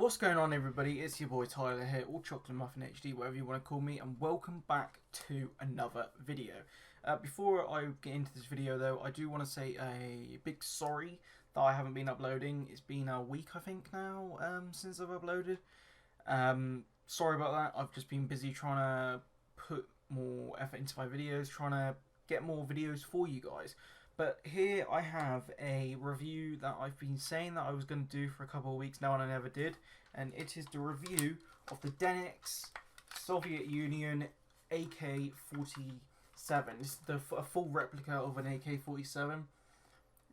What's going on, everybody? It's your boy Tyler here, all Chocolate Muffin HD, whatever you want to call me, and welcome back to another video. Before I get into this video though, I do want to say a big sorry that I haven't been uploading. It's been a week, I think now, since I've uploaded. Sorry about that. I've just been busy trying to put more effort into my videos, trying to get more videos for you guys. But here I have a review that I've been saying that I was going to do for a couple of weeks now and I never did. And it is the review of the Denix Soviet Union AK47. This is a full replica of an AK47.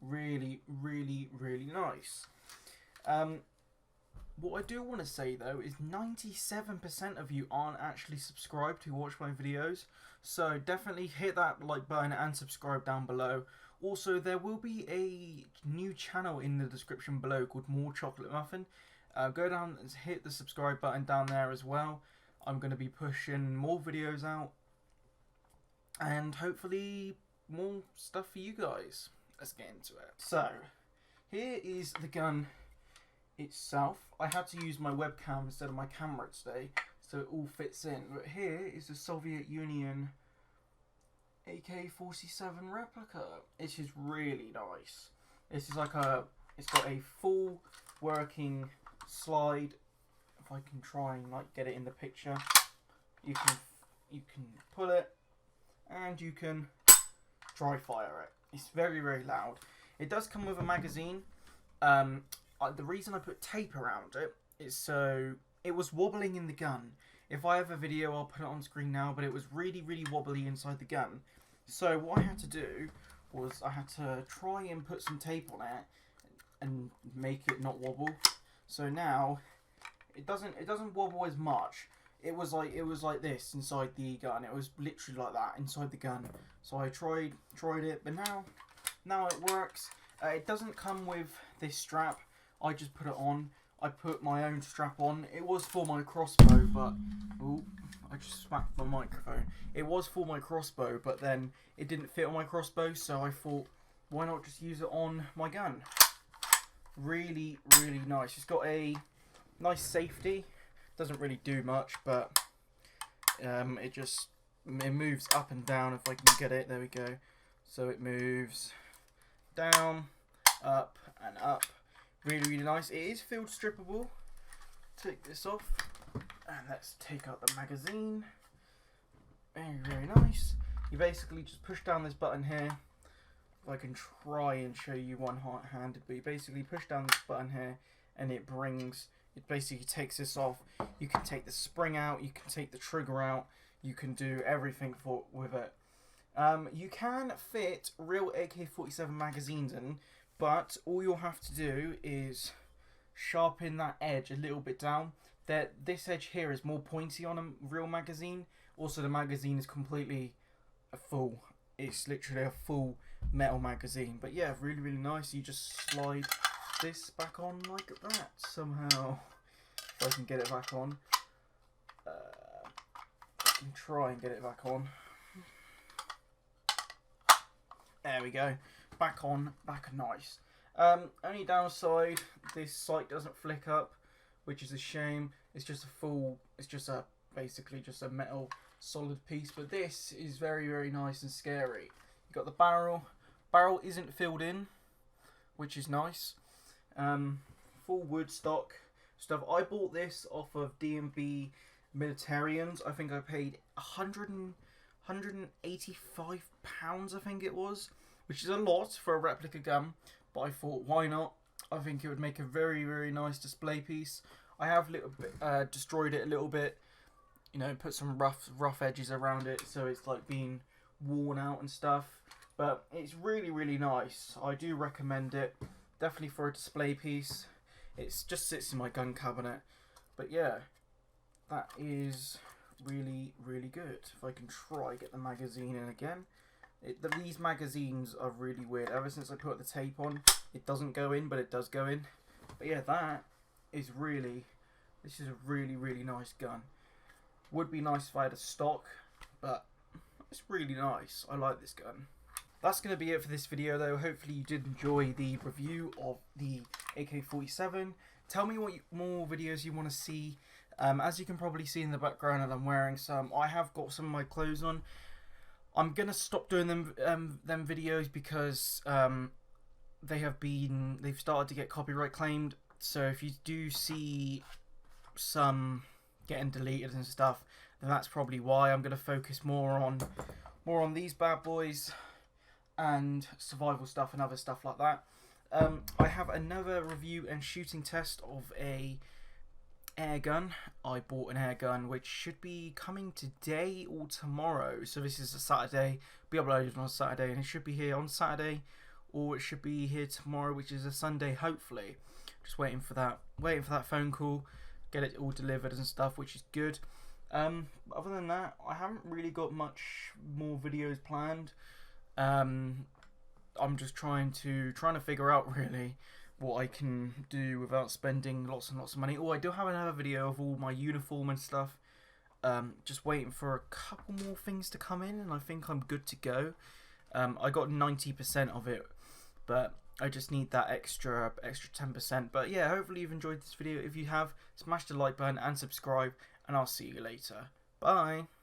Really, really, really nice. What I do want to say though is 97% of you aren't actually subscribed who watch my videos. So definitely hit that like button and subscribe down below. Also, there will be a new channel in the description below called More Chocolate Muffin. Go down and hit the subscribe button down there as well. I'm going to be pushing more videos out and hopefully more stuff for you guys. Let's get into it. So, here is the gun itself. I had to use my webcam instead of my camera today, so it all fits in. But here is the Soviet Union AK47 replica. It is really nice. This is like it's got a full working slide. If I can try and like get it in the picture, you can pull it and you can dry fire it. It's very, very loud. It does come with a magazine. The reason I put tape around it is so it was wobbling in the gun. If I have a video, I'll put it on screen now, but it was really, really wobbly inside the gun. So what I had to do was I had to try and put some tape on it and make it not wobble. So now it doesn't wobble as much. It was like this inside the gun. It was literally like that inside the gun. So I tried it, but now it works. It doesn't come with this strap. I just put it on. I put my own strap on. It was for my crossbow, but ooh, I just smacked my microphone. It was for my crossbow, but then it didn't fit on my crossbow, so I thought, why not just use it on my gun? Really, really nice. It's got a nice safety. Doesn't really do much, but it moves up and down if I can get it. There we go. So it moves down, up, and up. Really, really nice. It is field strippable. Take this off, and let's take out the magazine. Very, very nice. You basically just push down this button here. If I can try and show you one-handed, but you basically push down this button here, and it basically takes this off. You can take the spring out. You can take the trigger out. You can do everything with it. You can fit real AK-47 magazines in, but all you'll have to do is sharpen that edge a little bit down. This edge here is more pointy on a real magazine. Also, the magazine is completely full. It's literally a full metal magazine. But yeah, really, really nice. You just slide this back on like that somehow. If I can get it back on. I can try and get it back on. There we go. Back on, back nice. Only downside, this sight doesn't flick up, which is a shame. It's just basically just a metal solid piece, but this is very, very nice and scary. You got the barrel. Barrel isn't filled in, which is nice. Full wood stock stuff. I bought this off of D&B Militarians. I think I paid £185, I think it was, which is a lot for a replica gun, but I thought, why not? I think it would make a very, very nice display piece. I have destroyed it a little bit, you know, put some rough edges around it, so it's like being worn out and stuff. But it's really, really nice. I do recommend it, definitely for a display piece. It just sits in my gun cabinet. But yeah, that is really, really good. If I can try get the magazine in again. These magazines are really weird. Ever since I put the tape on, it doesn't go in, but it does go in. But yeah, this is a really, really nice gun. Would be nice if I had a stock, but it's really nice. I like this gun. That's going to be it for this video though. Hopefully you did enjoy the review of the AK-47. Tell me what more videos you want to see. As you can probably see in the background, and I'm wearing some. I have got some of my clothes on. I'm gonna stop doing them videos because they've started to get copyright claimed. So if you do see some getting deleted and stuff, then that's probably why. I'm gonna focus more on these bad boys and survival stuff and other stuff like that. I have another review and shooting test of a air gun. I bought an air gun which should be coming today or tomorrow. So this is a Saturday, be uploaded on Saturday, and it should be here on Saturday, or it should be here tomorrow, which is a Sunday, hopefully. Just waiting for that phone call, get it all delivered and stuff, which is good. Other than that, I haven't really got much more videos planned. I'm just trying to figure out really what I can do without spending lots and lots of money. Oh, I do have another video of all my uniform and stuff. Just waiting for a couple more things to come in, and I think I'm good to go. I got 90% of it, but I just need that extra 10%. But yeah, hopefully you've enjoyed this video. If you have, smash the like button and subscribe, and I'll see you later. Bye.